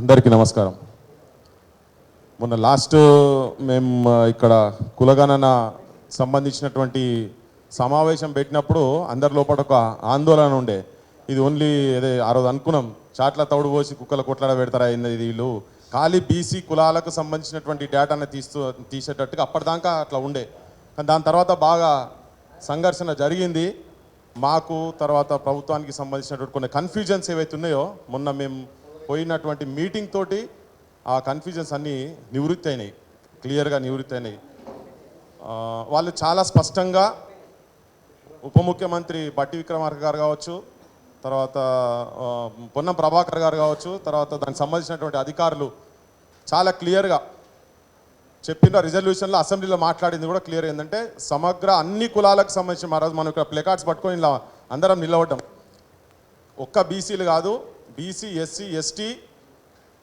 అందరికీ నమస్కారం. మొన్న లాస్ట్ మేము ఇక్కడ కులగణన సంబంధించినటువంటి సమావేశం పెట్టినప్పుడు అందరి లోపల ఒక ఆందోళన ఉండే. ఇది ఓన్లీ అదే ఆ రోజు అనుకున్నాం, చాట్ల తౌడు పోసి కుక్కల కొట్లాడ పెడతారా ఇది, వీళ్ళు ఖాళీ బీసీ కులాలకు సంబంధించినటువంటి డేటాను తీసేటట్టుగా అప్పటిదాకా అట్లా ఉండే. కానీ దాని తర్వాత బాగా సంఘర్షణ జరిగింది. మాకు తర్వాత ప్రభుత్వానికి సంబంధించినటువంటి కొన్ని కన్ఫ్యూజన్స్ ఏవైతే ఉన్నాయో మొన్న మేము పోయినటువంటి మీటింగ్ తోటి ఆ కన్ఫ్యూజన్స్ అన్నీ నివృత్తి అయినాయి, క్లియర్గా నివృత్తి అయినాయి. వాళ్ళు చాలా స్పష్టంగా ఉప ముఖ్యమంత్రి బట్టి విక్రమార్క గారు కావచ్చు, తర్వాత పొన్నం ప్రభాకర్ గారు కావచ్చు, తర్వాత దానికి సంబంధించినటువంటి అధికారులు చాలా క్లియర్గా చెప్పిన రిజల్యూషన్లో అసెంబ్లీలో మాట్లాడింది కూడా క్లియర్ ఏంటంటే సమగ్ర అన్ని కులాలకు సంబంధించి మరోజు మనం ఇక్కడ ప్లేకార్డ్స్ పట్టుకొని ఇలా అందరం నిలవటం, ఒక్క బీసీలు కాదు, BC SC ST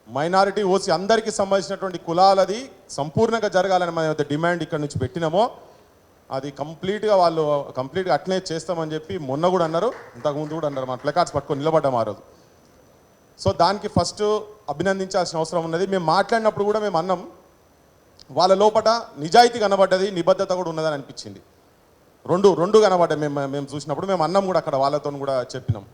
minority OC అందరికీ సంబంధించినటువంటి కులాలది సంపూర్ణంగా జరగాలని మనం డిమాండ్ ఇక్కడ నుంచి పెట్టినామో అది కంప్లీట్గా వాళ్ళు అట్లే చేస్తామని చెప్పి మొన్న కూడా అన్నారు, ఇంతకుముందు కూడా అన్నారు. మన ప్లేకార్డ్స్ పట్టుకొని నిలబడ్డాం ఆ రోజు. సో దానికి ఫస్ట్ అభినందించాల్సిన అవసరం ఉన్నది. మేము మాట్లాడినప్పుడు కూడా మేము అన్నాం, వాళ్ళ లోపల నిజాయితీ కనబడ్డది, నిబద్ధత కూడా ఉన్నదని అనిపించింది. రెండు కనబడ్డాయి. మేము చూసినప్పుడు మేము అన్నం కూడా అక్కడ వాళ్ళతో కూడా చెప్పినాం.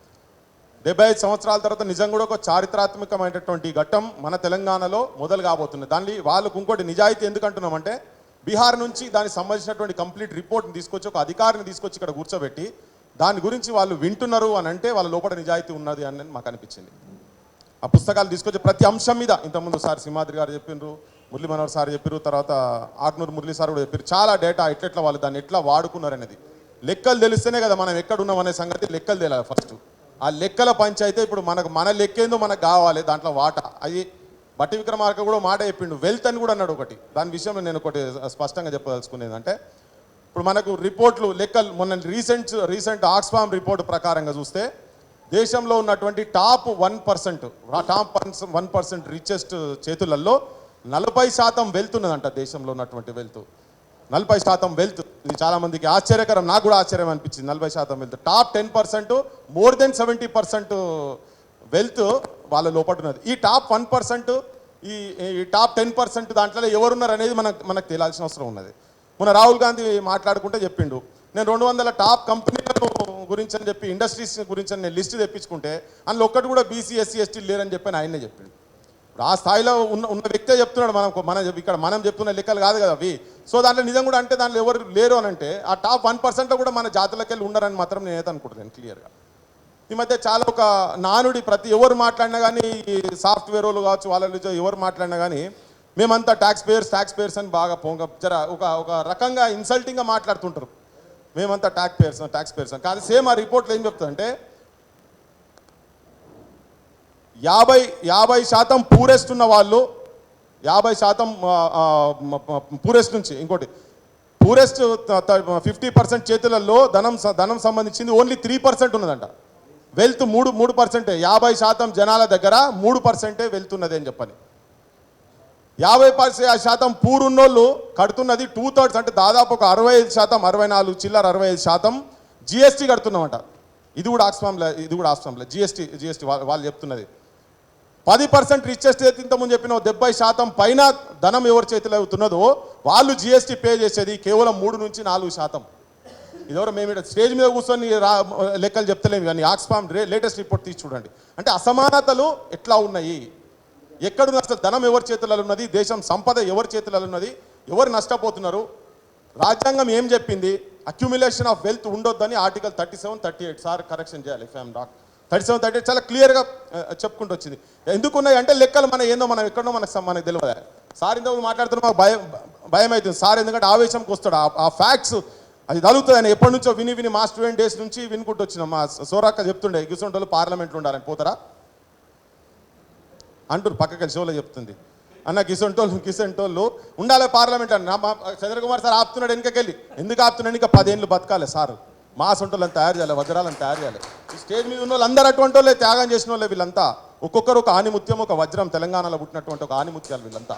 75 సంవత్సరాల తర్వాత నిజంగా కూడా ఒక చారిత్రాత్మకమైనటువంటి ఘట్టం మన తెలంగాణలో మొదలు కాబోతుంది. దాన్ని వాళ్ళకు ఇంకోటి నిజాయితీ ఎందుకు అంటున్నామంటే, బీహార్ నుంచి దానికి సంబంధించినటువంటి కంప్లీట్ రిపోర్ట్ని తీసుకొచ్చి ఒక అధికారిని తీసుకొచ్చి ఇక్కడ కూర్చోబెట్టి దాని గురించి వాళ్ళు వింటున్నారు అని అంటే వాళ్ళ లోపల నిజాయితీ ఉన్నది అని మాకు అనిపించింది. ఆ పుస్తకాలు తీసుకొచ్చి ప్రతి అంశం మీద ఇంతకుముందు సార్ సింహాద్రి గారు చెప్పినారు, మురళీ మనోహర్ సార్ చెప్పారు, తర్వాత ఆగ్నూరు మురళీ సార్ కూడా చెప్పారు. చాలా డేటా ఎట్లా వాళ్ళు దాన్ని ఎట్లా వాడుకున్నారు అనేది లెక్కలు తెలిస్తేనే కదా మనం ఎక్కడున్నాం అనే సంగతి లెక్కలు తెలియాలి ఫస్ట్. ఆ లెక్కల పంచాయితే ఇప్పుడు మన లెక్కేందో మనకు కావాలి, దాంట్లో వాటా. అది బట్టి విక్రమార్క కూడా మాట చెప్పిండు, వెల్త్ అని కూడా అన్నాడు ఒకటి. దాని విషయంలో నేను ఒకటి స్పష్టంగా చెప్పదలుచుకునేది అంటే, ఇప్పుడు మనకు రిపోర్ట్లు లెక్కలు మొన్న రీసెంట్ ఆక్స్ఫామ్ రిపోర్ట్ ప్రకారంగా చూస్తే దేశంలో ఉన్నటువంటి టాప్ 1% రిచెస్ట్ చేతులలో 40% వెల్త్ ఉన్నదంట. దేశంలో ఉన్నటువంటి వెల్త్ 40% వెల్త్. ఇది చాలామందికి ఆశ్చర్యకరం, నాకు కూడా ఆశ్చర్యం అనిపించింది. 40% wealth. Top 10% more than 70% wealth వాళ్ళ లోపల ఉన్నది. ఈ టాప్ 1%, ఈ టాప్ 10% దాంట్లో ఎవరున్నారు అనేది మనకు తెలియాల్సిన అవసరం ఉన్నది. మన రాహుల్ గాంధీ మాట్లాడుకుంటే చెప్పిండు, నేను 200 టాప్ కంపెనీలను గురించి అని చెప్పి ఇండస్ట్రీస్ గురించి అని నేను లిస్ట్ తెప్పించుకుంటే అందులో ఒక్కటి కూడా బీసీ ఎస్సీ ఎస్టీ లేరని చెప్పి ఆయనే చెప్పిండు. ఆ స్థాయిలో ఉన్న వ్యక్తే చెప్తున్నాడు. మనం చెప్తున్న లెక్కలు కాదు కదా అవి. సో దాంట్లో నిజం కూడా అంటే దాంట్లో ఎవరు లేరు అని అంటే ఆ టాప్ 1%లో కూడా మన జాతులకి వెళ్ళి ఉన్నారని మాత్రం నేనైతే అనుకుంటున్నాను క్లియర్గా. ఈ మధ్య చాలా ఒక నానుడి, ప్రతి ఎవరు మాట్లాడినా కానీ, సాఫ్ట్వేర్ వాళ్ళు కావచ్చు, వాళ్ళ ఎవరు మాట్లాడినా కానీ మేమంతా ట్యాక్స్ పేయర్స్ అని బాగా ఒక రకంగా ఇన్సల్టింగ్గా మాట్లాడుతుంటారు. మేమంతా ట్యాక్స్ పేయర్స్ అని కాదు. సేమ్ ఆ రిపోర్ట్లో ఏం చెప్తుందంటే 50% పూరెస్ట్ ఉన్న వాళ్ళు, 50% పూరెస్ట్ నుంచి ఇంకోటి పూరెస్ట్ 50% చేతులలో ధనం సంబంధించింది ఓన్లీ 3% ఉన్నదంట. వెల్త్ 3%. 50% జనాల దగ్గర 3% వెల్త్ ఉన్నది అని చెప్పని. 50% పూరున్నోళ్ళు కడుతున్నది 2/3, అంటే దాదాపు ఒక 65%, 64% జిఎస్టీ కడుతున్నామంట. ఇది కూడా ఆక్స్ఫామ్లో జిఎస్టీ వాళ్ళు చెప్తున్నది. 10% రిచెస్ట్ అయితే ఇంతకుముందు చెప్పిన 70% పైన ధనం ఎవరి చేతిలో అవుతున్నదో వాళ్ళు జిఎస్టీ పే చేసేది కేవలం 3 నుంచి 4%. ఇదెవరో మేము ఇక్కడ స్టేజ్ మీద కూర్చొని లెక్కలు చెప్తలేము, కానీ ఆక్స్ఫామ్ లేటెస్ట్ రిపోర్ట్ తీసి చూడండి. అంటే అసమానతలు ఎట్లా ఉన్నాయి, ఎక్కడున్న అసలు ధనం ఎవరి చేతులలో ఉన్నది, దేశం సంపద ఎవరి చేతులలో ఉన్నది, ఎవరు నష్టపోతున్నారు. రాజ్యాంగం ఏం చెప్పింది, అక్యుములేషన్ ఆఫ్ వెల్త్ ఉండొద్దని ఆర్టికల్ 37, 38 సార్ కరెక్షన్ చేయాలి ఇఫ్ ఐఎమ్ రాంగ్. 37, 38 చాలా క్లియర్గా చెప్పుకుంటూ వచ్చింది. ఎందుకున్నాయి అంటే లెక్కలు మనం ఎక్కడో మనకు తెలియదు. సార్ ఇంతకు మాట్లాడుతున్నా మాకు భయం అవుతుంది సార్, ఎందుకంటే ఆవేశంకి వస్తాడు. ఆ ఫ్యాక్ట్స్ అది తగులుతుంది. ఆయన ఎప్పటి నుంచో విని మా స్టూడెంట్ డేస్ నుంచి వినుకుంటూ వచ్చినాం. మా సోరాక్క చెప్తుండే గిసొంటోళ్ళు పార్లమెంట్లో ఉండాలని పోతారా అంటారు, పక్కకి షోలో చెప్తుంది. అన్న గిసొంటోళ్ళు ఉండాలి పార్లమెంట్ అన్న. మా చంద్రకుమార్ సార్ ఆపుతున్నాడు వెనుకకెళ్ళి. ఎందుకు ఆపుతున్నాడు, ఇంకా 10 ఏళ్ళు బతకాలి సార్, మా సొంటోళ్ళని తయారు చేయాలి, వజ్రాలను తయారు చేయాలి. ఈ స్టేజ్ మీద ఉన్న వాళ్ళు అందరూ అటువంటి వాళ్ళే, త్యాగం చేసిన వాళ్ళే వీళ్ళంతా. ఒక్కొక్కరు ఒక ఆనిముత్యం, ఒక వజ్రం, తెలంగాణలో పుట్టినటువంటి ఒక ఆనిముత్యాలు వీళ్ళంతా.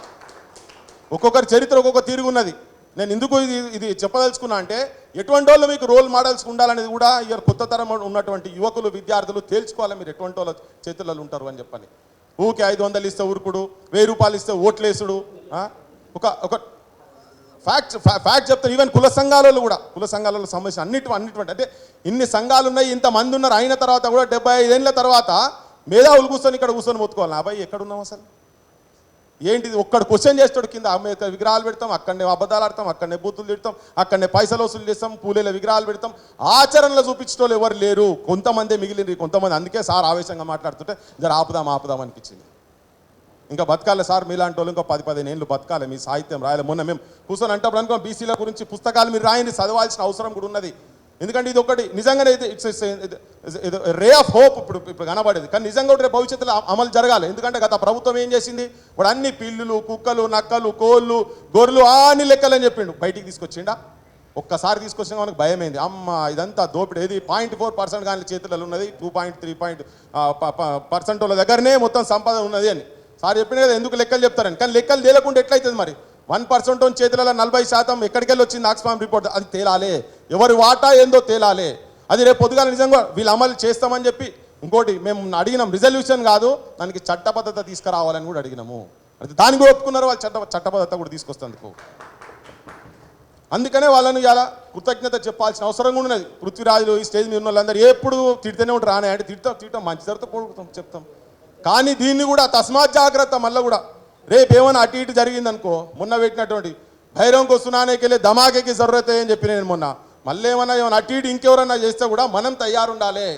ఒక్కొక్కరి చరిత్ర ఒక్కొక్క తీరుగున్నది. నేను ఎందుకు ఇది చెప్పదలుచుకున్నా అంటే ఎటువంటి వాళ్ళు మీకు రోల్ మోడల్స్ ఉండాలనేది కూడా ఇవాళ కొత్త తరం ఉన్నటువంటి యువకులు విద్యార్థులు తేల్చుకోవాలి మీరు ఎటువంటి వాళ్ళ చేతులలో ఉంటారు అని చెప్పని. ఊకే 500 ఇస్తే ఊరుకుడు, 1000 రూపాయలు ఇస్తే ఓట్లేసుడు. ఒక ఫ్యాక్ట్ చెప్తాను. ఈవెన్ కుల సంఘాలలో సమస్య అన్నిటువంటి అంటే ఇన్ని సంఘాలు ఉన్నాయి, ఇంతమంది ఉన్నారు, అయిన తర్వాత కూడా 75 ఏళ్ళ తర్వాత మేధావులు ఇక్కడ కూర్చొని మొత్తుకోవాలి. అబ్బాయి ఎక్కడున్నాం అసలు ఏంటిది? ఒక్కడు క్వశ్చన్ చేస్తాడు, కింద విగ్రహాలు పెడతాం, అక్కడనే అబద్ధాలు ఆడతాం, అక్కడనే బూతులు తిడతాం, అక్కడనే పైసలు వసూలు చేస్తాం, పూలేల విగ్రహాలు పెడతాం. ఆచరణలో చూపించడం ఎవరు లేరు, కొంతమందే మిగిలింది, కొంతమంది. అందుకే సార్ ఆవేశంగా మాట్లాడుతుంటే జర ఆపుదాం అనిపించింది. ఇంకా బతకాలి సార్ మీలాంటి వాళ్ళు, ఇంకో 10-15 ఏళ్ళు బతకాలి, మీ సాహిత్యం రాయాలి. మొన్న మేము కూర్చొని అంటప్పుడు అనుకో బీసీల గురించి పుస్తకాలు మీరు రాయండి, చదవాల్సిన అవసరం కూడా ఉన్నది. ఎందుకంటే ఇది ఒకటి నిజంగానే ఇట్స్ రే ఆఫ్ హోప్ ఇప్పుడు కనబడేది. కానీ నిజంగా రేపు భవిష్యత్తులో అమలు జరగాలి. ఎందుకంటే గత ప్రభుత్వం ఏం చేసింది, వాడు అన్ని పిల్లులు, కుక్కలు, నక్కలు, కోళ్ళు, గొర్రెలు అన్ని లెక్కలని చెప్పిండు, బయటికి తీసుకొచ్చిండా? ఒక్కసారి తీసుకొచ్చిన మనకు భయమైంది. అమ్మ ఇదంతా దోపిడీ. ఏది 0.4% కానీ చేతులలో ఉన్నది, 2.3% వాళ్ళ దగ్గరనే మొత్తం సంపద ఉన్నది అని సార్ చెప్పిన కదా. ఎందుకు లెక్కలు చెప్తారని. కానీ లెక్కలు తేలకుండా ఎట్లయితుంది మరి? 1% చేతులలో 40% ఎక్కడికి వెళ్ళి వచ్చింది ఆక్స్ఫామ్ రిపోర్ట్, అది తేలాలే. ఎవరి వాటా ఏందో తేలాలే. అది రేపు పొద్దుగాల నిజంగా వీళ్ళు అమలు చేస్తామని చెప్పి ఇంకోటి మేము అడిగినాం, రిజల్యూషన్ కాదు, దానికి చట్టబద్ధత తీసుకురావాలని కూడా అడిగినాము. అది దానికి కూడా ఒప్పుకున్నారు వాళ్ళు, చట్టబద్ధత కూడా తీసుకొస్తేందుకు. అందుకనే వాళ్ళను ఇలా కృతజ్ఞత చెప్పాల్సిన అవసరం కూడా ఉన్నది. పృథ్వీరాజులు ఈ స్టేజ్ మీద ఉన్న వాళ్ళందరూ ఎప్పుడు తిడితేనే ఉంటారు. రానే అంటే తిడతాం మంచి జరుగుతూ పోడుతాం చెప్తాం. కానీ దీన్ని కూడా తస్మాత్ జాగ్రత్త. మళ్ళీ కూడా రేపు ఏమైనా అటు ఇటు జరిగిందనుకో, మొన్న పెట్టినటువంటి భైరవంకు సునానేకెళ్ళి ధమాకేకి జరుగుతాయి అని చెప్పి నేను మొన్న మళ్ళీ ఏమన్నా అటు ఇటు ఇంకెవరన్నా చేస్తే కూడా మనం తయారుండాలి,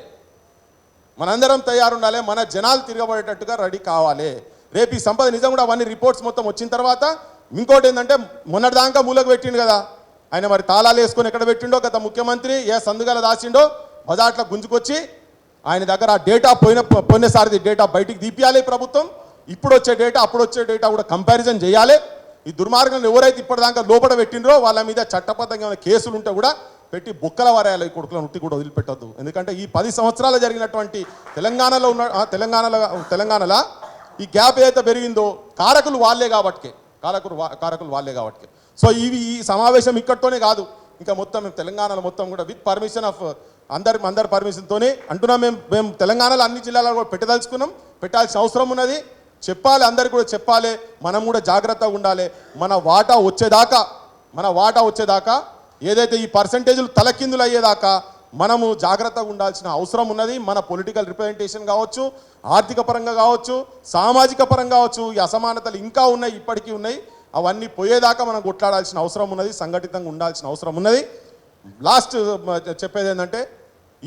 మనందరం తయారుండాలి, మన జనాలు తిరగబడేటట్టుగా రెడీ కావాలి. రేపు ఈ సంపద నిజం కూడా అవన్నీ రిపోర్ట్స్ మొత్తం వచ్చిన తర్వాత ఇంకోటి ఏంటంటే మొన్నటిదాకా మూలకు పెట్టిండు కదా ఆయన, మరి తాళాలు వేసుకొని ఎక్కడ పెట్టిండో గత ముఖ్యమంత్రి ఏ సందుగల దాచిండో బజాట్ల గుంజుకొచ్చి ఆయన దగ్గర ఆ డేటా పోయినసారిది డేటా బయటికి తీపియాలి ప్రభుత్వం. ఇప్పుడు వచ్చే డేటా అప్పుడు వచ్చే డేటా కూడా కంపారిజన్ చేయాలి. ఈ దుర్మార్గంలో ఎవరైతే ఇప్పటిదాకా లోపల పెట్టిండ్రో వాళ్ళ మీద చట్టబద్ధంగా ఏమైనా కేసులు ఉంటే కూడా పెట్టి బుక్కల వరేయాలి. ఈ కొడుకులను ఉట్టి కూడా వదిలిపెట్టద్దు. ఎందుకంటే ఈ 10 సంవత్సరాలు జరిగినటువంటి తెలంగాణలో ఈ గ్యాప్ ఏదైతే పెరిగిందో కారకులు వాళ్ళే కాబట్టికే. సో ఈ సమావేశం ఇక్కడితోనే కాదు, ఇంకా మొత్తం మేము తెలంగాణలో మొత్తం కూడా విత్ పర్మిషన్ ఆఫ్ అందరి పర్మిషన్తోనే అంటున్నాం. మేము తెలంగాణలో అన్ని జిల్లాలలో కూడా పెట్టదలుచుకున్నాం. పెట్టాల్సిన అవసరం ఉన్నది. చెప్పాలి, అందరికి కూడా చెప్పాలి. మనం కూడా జాగ్రత్తగా ఉండాలి. మన వాటా వచ్చేదాకా ఏదైతే ఈ పర్సంటేజ్లు తలకిందులు అయ్యేదాకా మనము జాగ్రత్తగా ఉండాల్సిన అవసరం ఉన్నది. మన పొలిటికల్ రిప్రజెంటేషన్ కావచ్చు, ఆర్థిక పరంగా కావచ్చు, సామాజిక పరంగా కావచ్చు, ఈ అసమానతలు ఇంకా ఉన్నాయి, ఇప్పటికీ ఉన్నాయి. అవన్నీ పోయేదాకా మనం కొట్లాడాల్సిన అవసరం ఉన్నది, సంఘటితంగా ఉండాల్సిన అవసరం ఉన్నది. లాస్ట్ చెప్పేది ఏంటంటే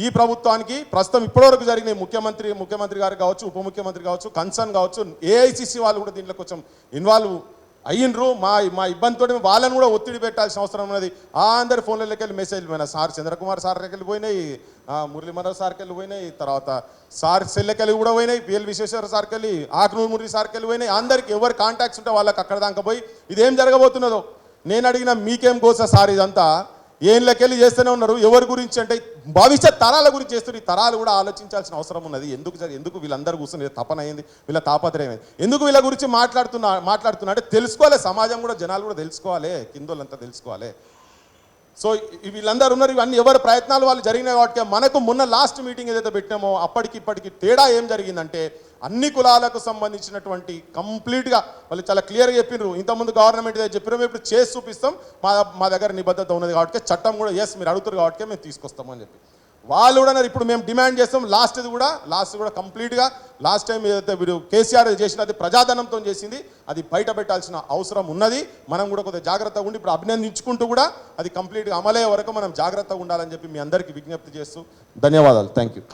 ఈ ప్రభుత్వానికి ప్రస్తుతం ఇప్పటివరకు జరిగిన ముఖ్యమంత్రి గారు కావచ్చు, ఉప ముఖ్యమంత్రి కావచ్చు, కన్సర్న్ కావచ్చు, ఏఐసిసి వాళ్ళు కూడా దీంట్లో కొంచెం ఇన్వాల్వ్ అయ్యిండ్రు. మా ఇబ్బందితో వాళ్ళని కూడా ఒత్తిడి పెట్టాల్సిన అవసరం ఉన్నది. అందరి ఫోన్లకి వెళ్ళి మెసేజ్లు పోయినాయి. సార్ చంద్రకుమార్ సార్కి వెళ్ళిపోయినాయి, మురళీ మనోహర్ సార్కి వెళ్ళిపోయినాయి, తర్వాత సార్ సెల్లెకెళ్ళి కూడా పోయినాయి, పిఎల్ విశ్వేశ్వర సార్కి వెళ్ళి, ఆకునూరు మురళి సార్కి వెళ్ళిపోయినాయి. అందరికి ఎవరు కాంటాక్ట్స్ ఉంటే వాళ్ళకి అక్కడ దాకా పోయి ఇదేం జరగబోతున్నదో నేను అడిగిన మీకేం కోసా సార్ ఇదంతా ఏళ్ళకెళ్ళి చేస్తూనే ఉన్నారు. ఎవరి గురించి అంటే భవిష్యత్ తరాల గురించి చేస్తారు. ఈ తరాలు కూడా ఆలోచించాల్సిన అవసరం ఉన్నది. ఎందుకు వీళ్ళందరూ కూర్చుని తపన అయింది, వీళ్ళ తాపత్రయం అయింది, ఎందుకు వీళ్ళ గురించి మాట్లాడుతున్నా అంటే తెలుసుకోవాలి. సమాజం కూడా జనాలు కూడా తెలుసుకోవాలి, కిందోళ్ళంతా తెలుసుకోవాలి. సో వీళ్ళందరూ ఉన్నారు. ఇవన్నీ ఎవరి ప్రయత్నాలు వాళ్ళు జరిగినాయి కాబట్టి మనకు మొన్న లాస్ట్ మీటింగ్ ఏదైతే పెట్టినామో అప్పటికి ఇప్పటికి తేడా ఏం జరిగిందంటే అన్ని కులాలకు సంబంధించినటువంటి కంప్లీట్గా వాళ్ళు చాలా క్లియర్గా చెప్పినారు. ఇంతకుముందు గవర్నమెంట్ చెప్పినాం, ఇప్పుడు చేసి చూపిస్తాం, మా దగ్గర నిబద్ధత ఉన్నది కాబట్టి చట్టం కూడా ఎస్ మీరు అడుగుతారు కాబట్టి మేము తీసుకొస్తామని చెప్పి వాళ్ళు కూడా ఇప్పుడు మేము డిమాండ్ చేస్తాం. లాస్ట్ కూడా కంప్లీట్గా లాస్ట్ టైం ఏదైతే మీరు కేసీఆర్ చేసినది ప్రజాధనంతో చేసింది అది బయట పెట్టాల్సిన అవసరం ఉన్నది. మనం కూడా కొద్దిగా జాగ్రత్తగా ఉండి ఇప్పుడు అభినందించుకుంటూ కూడా అది కంప్లీట్గా అమలయ్యే వరకు మనం జాగ్రత్తగా ఉండాలని చెప్పి మీ అందరికీ విజ్ఞప్తి చేస్తూ ధన్యవాదాలు. Thank you.